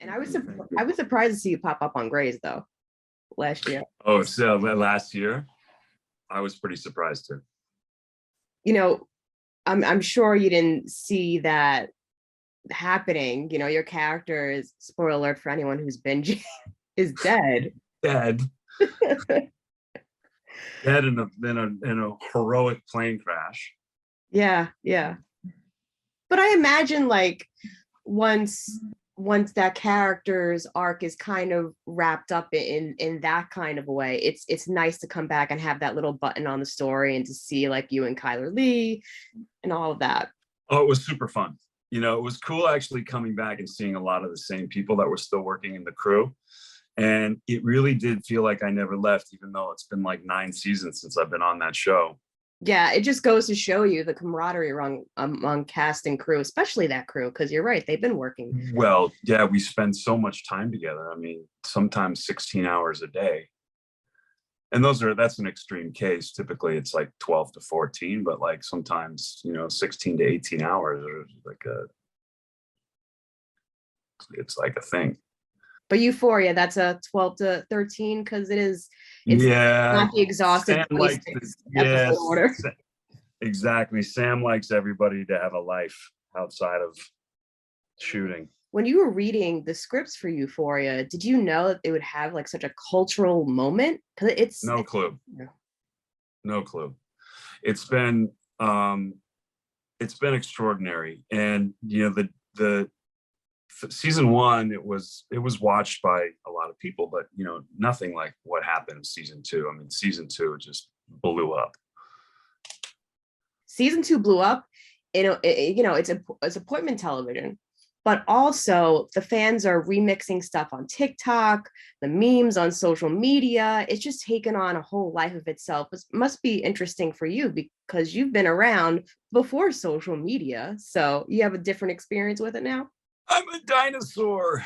And I was surprised to see you pop up on Grey's though last year. Oh, so last year, I was pretty surprised too. You know, I'm sure you didn't see that happening. You know, your character is, spoiler alert for anyone who's binging, is dead. Dead, dead in a heroic plane crash. Yeah, yeah. But I imagine like once that character's arc is kind of wrapped up in that kind of a way, it's nice to come back and have that little button on the story and to see like you and Kyler Lee and all of that. Oh, it was super fun. You know, it was cool actually coming back and seeing a lot of the same people that were still working in the crew. And it really did feel like I never left, even though it's been like 9 seasons since I've been on that show. Yeah, it just goes to show you the camaraderie among cast and crew, especially that crew, because you're right, they've been working. Well, yeah, we spend so much time together. I mean, sometimes 16 hours a day. And that's an extreme case. Typically it's like 12 to 14, but like sometimes, 16 to 18 hours or it's like a thing. But Euphoria, that's a 12 to 13 because it's Yeah, not the exhausted episode order. Exactly. Sam likes everybody to have a life outside of shooting. When you were reading the scripts for Euphoria, did you know that it would have like such a cultural moment? Because No clue. No clue. It's been extraordinary, and the season 1 it was watched by a lot of people, but nothing like what happened in season 2. I mean, season 2 just blew up. Season 2 blew up. It's appointment television, but also the fans are remixing stuff on TikTok, the memes on social media. It's just taken on a whole life of itself. It must be interesting for you because you've been around before social media, so you have a different experience with it now. I'm a dinosaur.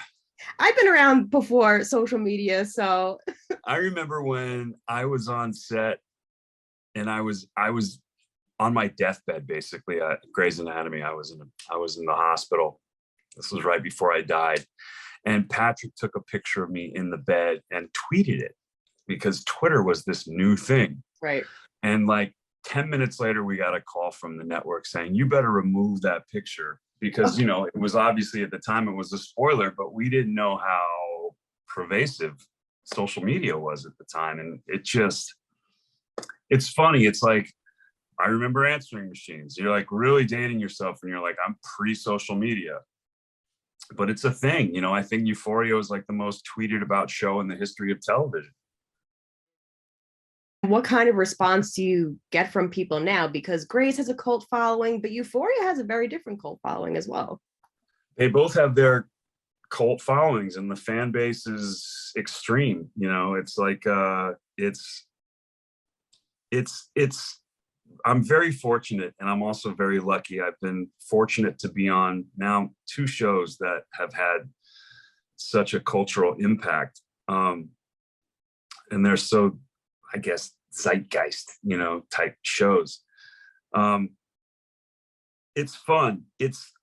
I've been around before social media, so I remember when I was on set and I was on my deathbed basically at Grey's Anatomy. I was in the hospital. This was right before I died. And Patrick took a picture of me in the bed and tweeted it because Twitter was this new thing. Right. And like 10 minutes later, we got a call from the network saying, you better remove that picture because, it was obviously at the time it was a spoiler, but we didn't know how pervasive social media was at the time. And it's funny. It's like, I remember answering machines. You're like really dating yourself and you're like, I'm pre-social media. But it's a thing, I think Euphoria is like the most tweeted about show in the history of television. What kind of response do you get from people now? Because Grey's has a cult following, but Euphoria has a very different cult following as well. They both have their cult followings and the fan base is extreme. It's like, it's I'm very fortunate, and I'm also very lucky. I've been fortunate to be on now 2 shows that have had such a cultural impact. And they're so, I guess, zeitgeist, type shows. It's fun. It's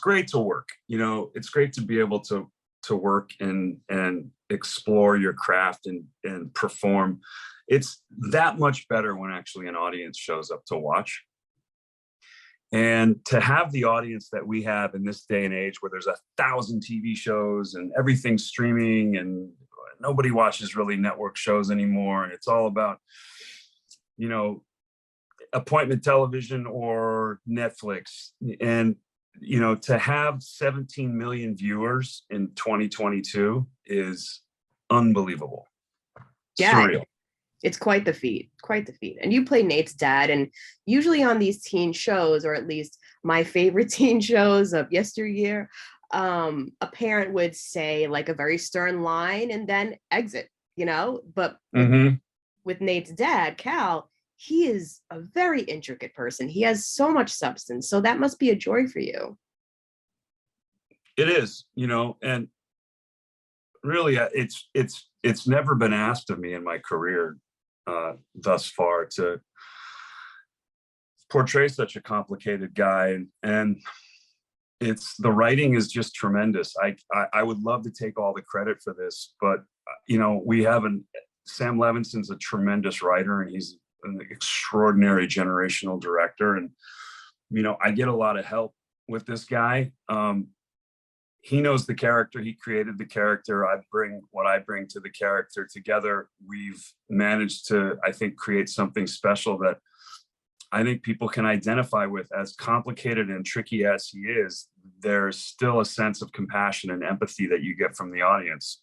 great to work. It's great to be able to work and explore your craft and perform. It's that much better when actually an audience shows up to watch. And to have the audience that we have in this day and age where there's 1,000 TV shows and everything's streaming and nobody watches really network shows anymore. And it's all about, appointment television or Netflix. And, to have 17 million viewers in 2022 is unbelievable. Yeah. Surreal. It's quite the feat, And you play Nate's dad, and usually on these teen shows, or at least my favorite teen shows of yesteryear, a parent would say like a very stern line and then exit, but with Nate's dad, Cal, he is a very intricate person. He has so much substance. So that must be a joy for you. It is, and really it's never been asked of me in my career thus far to portray such a complicated guy. And it's the writing is just tremendous. I would love to take all the credit for this, but we have Sam Levinson's a tremendous writer, and he's an extraordinary generational director. And I get a lot of help with this guy. He knows the character. He created the character. I bring what I bring to the character. Together, we've managed to, I think, create something special that I think people can identify with. As complicated and tricky as he is, there's still a sense of compassion and empathy that you get from the audience,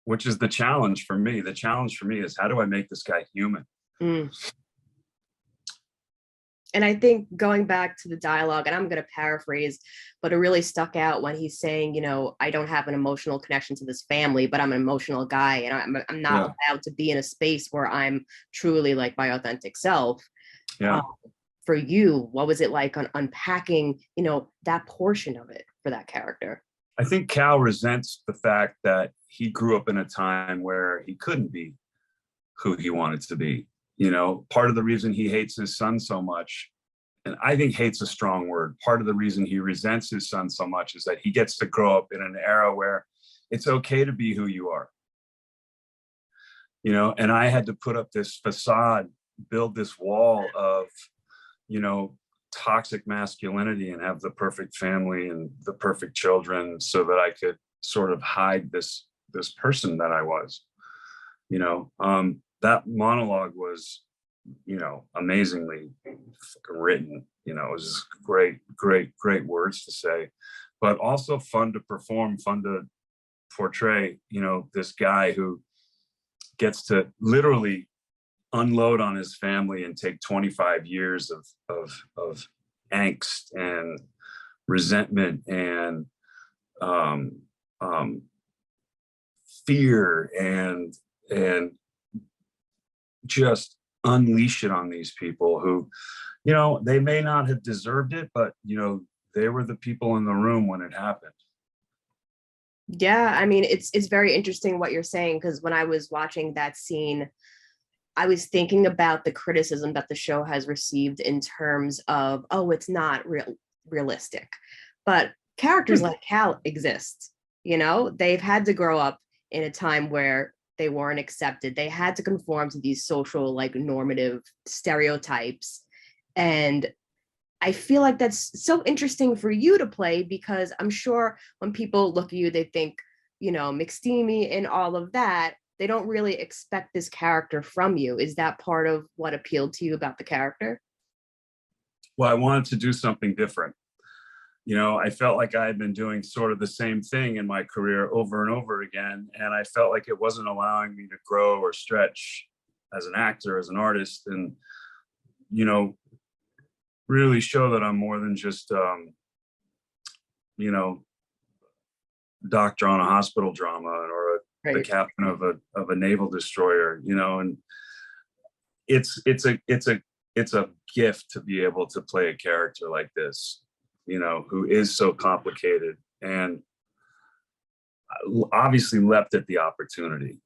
which is the challenge for me. The challenge for me is, how do I make this guy human? Mm. And I think going back to the dialogue, and I'm going to paraphrase, but it really stuck out when he's saying, I don't have an emotional connection to this family, but I'm an emotional guy, and I'm not allowed to be in a space where I'm truly like my authentic self. Yeah. For you, what was it like on unpacking, that portion of it for that character? I think Cal resents the fact that he grew up in a time where he couldn't be who he wanted to be. Part of the reason he hates his son so much, and I think hate's a strong word, part of the reason he resents his son so much is that he gets to grow up in an era where it's okay to be who you are. And I had to put up this facade, build this wall of, toxic masculinity, and have the perfect family and the perfect children so that I could sort of hide this person that I was. That monologue was, amazingly written. It was great words to say, but also fun to perform, fun to portray, this guy who gets to literally unload on his family and take 25 years of angst and resentment and fear and just unleash it on these people who, they may not have deserved it, but they were the people in the room when it happened. Yeah, I mean, it's very interesting what you're saying, because when I was watching that scene, I was thinking about the criticism that the show has received in terms of, oh, it's not realistic. But characters like Cal exist. They've had to grow up in a time where they weren't accepted. They had to conform to these social, like, normative stereotypes. And I feel like that's so interesting for you to play, because I'm sure when people look at you, they think, McSteamy and all of that. They don't really expect this character from you. Is that part of what appealed to you about the character? Well, I wanted to do something different. I felt like I had been doing sort of the same thing in my career over and over again. And I felt like it wasn't allowing me to grow or stretch as an actor, as an artist, and, really show that I'm more than just, doctor on a hospital drama, or the captain of a naval destroyer, and it's a gift to be able to play a character like this, who is so complicated, and obviously leapt at the opportunity.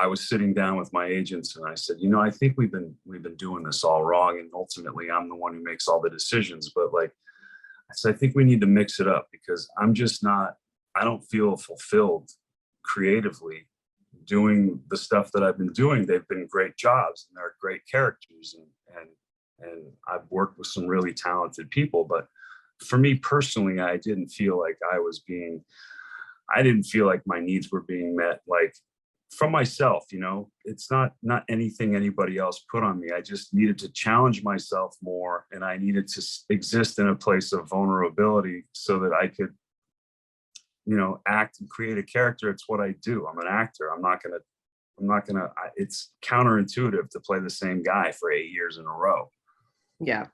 I was sitting down with my agents and I said, I think we've been doing this all wrong, and ultimately I'm the one who makes all the decisions, but like I said, I think we need to mix it up, because I don't feel fulfilled creatively doing the stuff that I've been doing. They've been great jobs and they're great characters, and I've worked with some really talented people, but for me personally, I didn't feel like my needs were being met, like from myself. It's not anything anybody else put on me. I just needed to challenge myself more, and I needed to exist in a place of vulnerability so that I could, act and create a character. It's what I do. I'm an actor. It's counterintuitive to play the same guy for 8 years in a row. Yeah.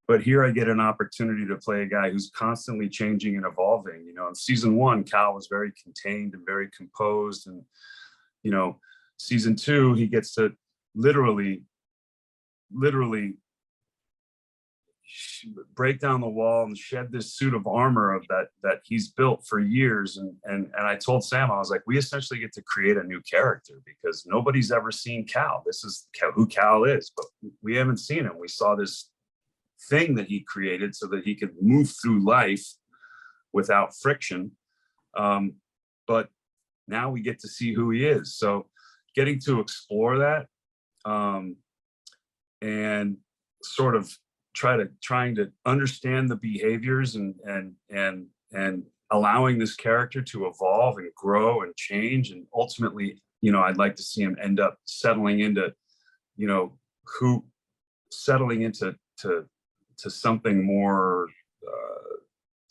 But here I get an opportunity to play a guy who's constantly changing and evolving. In season 1, Cal was very contained and very composed, and season 2, he gets to literally break down the wall and shed this suit of armor that he's built for years. And I told Sam, I was like, we essentially get to create a new character, because nobody's ever seen Cal. This is who Cal is, but we haven't seen him. We saw this thing that he created so that he could move through life without friction. But now we get to see who he is. So getting to explore that, and sort of trying to understand the behaviors and allowing this character to evolve and grow and change. And ultimately, I'd like to see him end up settling into, to something more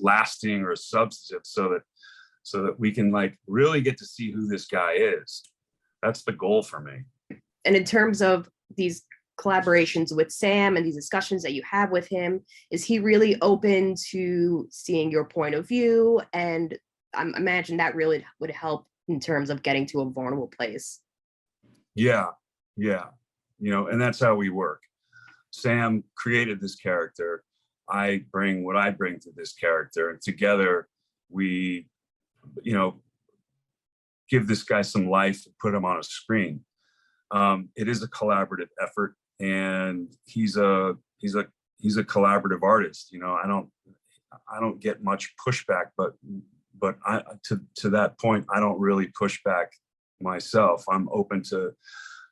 lasting or substantive, so that we can like really get to see who this guy is. That's the goal for me. And in terms of these collaborations with Sam and these discussions that you have with him, is he really open to seeing your point of view? And I imagine that really would help in terms of getting to a vulnerable place. Yeah. And that's how we work. Sam created this character. I bring what I bring to this character, and together we, give this guy some life and put him on a screen. It is a collaborative effort, and he's a collaborative artist. I don't get much pushback, but to that point, I don't really push back myself. I'm open to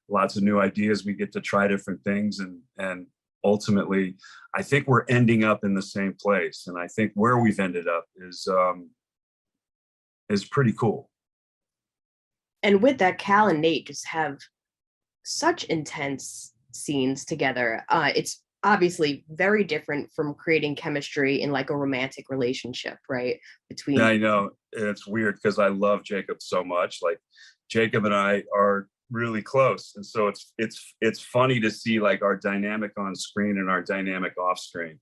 lots of new ideas. We get to try different things, and ultimately, I think we're ending up in the same place. And I think where we've ended up is pretty cool. And with that, Cal and Nate just have such intense scenes together. It's obviously very different from creating chemistry in like a romantic relationship, right? Between I know it's weird because I love Jacob so much. Like Jacob and I are really close, and so it's funny to see like our dynamic on screen and our dynamic off screen.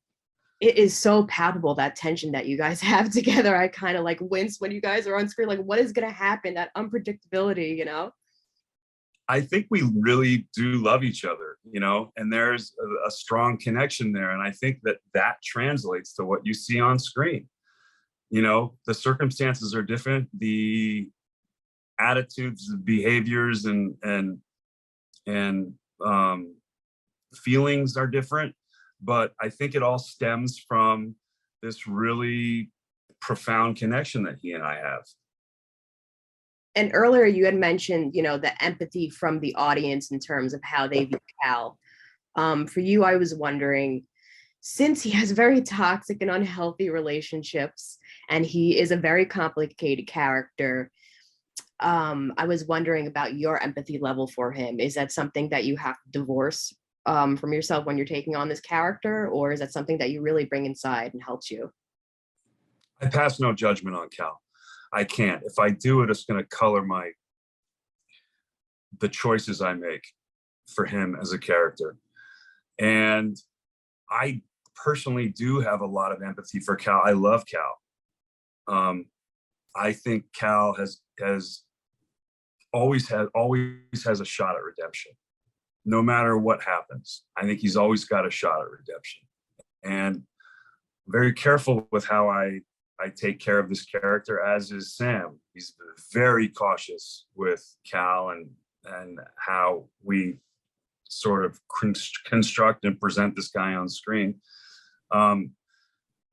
It is so palpable, that tension that you guys have together. I kind of like wince when you guys are on screen, like what is going to happen, that unpredictability. I think we really do love each other, and there's a strong connection there. And I think that translates to what you see on screen. The circumstances are different, the attitudes, the behaviors, and feelings are different. But I think it all stems from this really profound connection that he and I have. And earlier you had mentioned, the empathy from the audience in terms of how they view Cal. For you, I was wondering, since he has very toxic and unhealthy relationships, and he is a very complicated character, I was wondering about your empathy level for him. Is that something that you have to divorce from yourself when you're taking on this character, or is that something that you really bring inside and helps you? I pass no judgment on Cal. I can't. If I do it, it's going to color the choices I make for him as a character. And I personally do have a lot of empathy for Cal. I love Cal. I think Cal always has a shot at redemption. No matter what happens, I think he's always got a shot at redemption. And very careful with how I take care of this character, as is Sam. He's very cautious with Cal and how we sort of construct and present this guy on screen,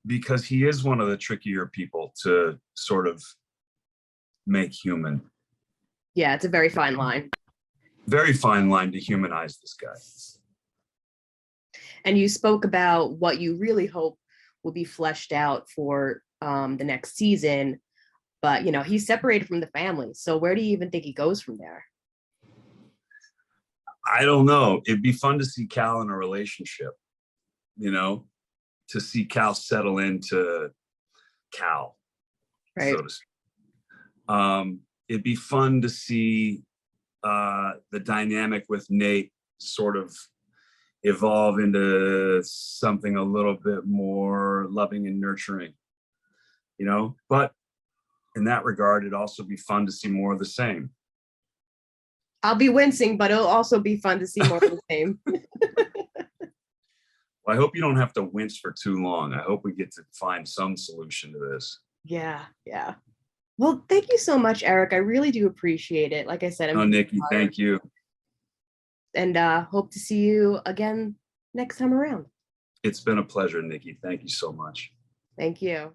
because he is one of the trickier people to sort of make human. Yeah, it's a very fine line. Very fine line to humanize this guy. And you spoke about what you really hope will be fleshed out for the next season, but he's separated from the family. So where do you even think he goes from there? I don't know. It'd be fun to see Cal in a relationship, to see Cal settle into Cal, right? So to speak. It'd be fun to see the dynamic with Nate sort of evolve into something a little bit more loving and nurturing, but in that regard, it'd also be fun to see more of the same. I'll be wincing, but it'll also be fun to see more of the same. Well, I hope you don't have to wince for too long. I hope we get to find some solution to this. Yeah. Well, thank you so much, Eric. I really do appreciate it. Like I said, I'm Niki, thank you. And hope to see you again next time around. It's been a pleasure, Niki. Thank you so much. Thank you.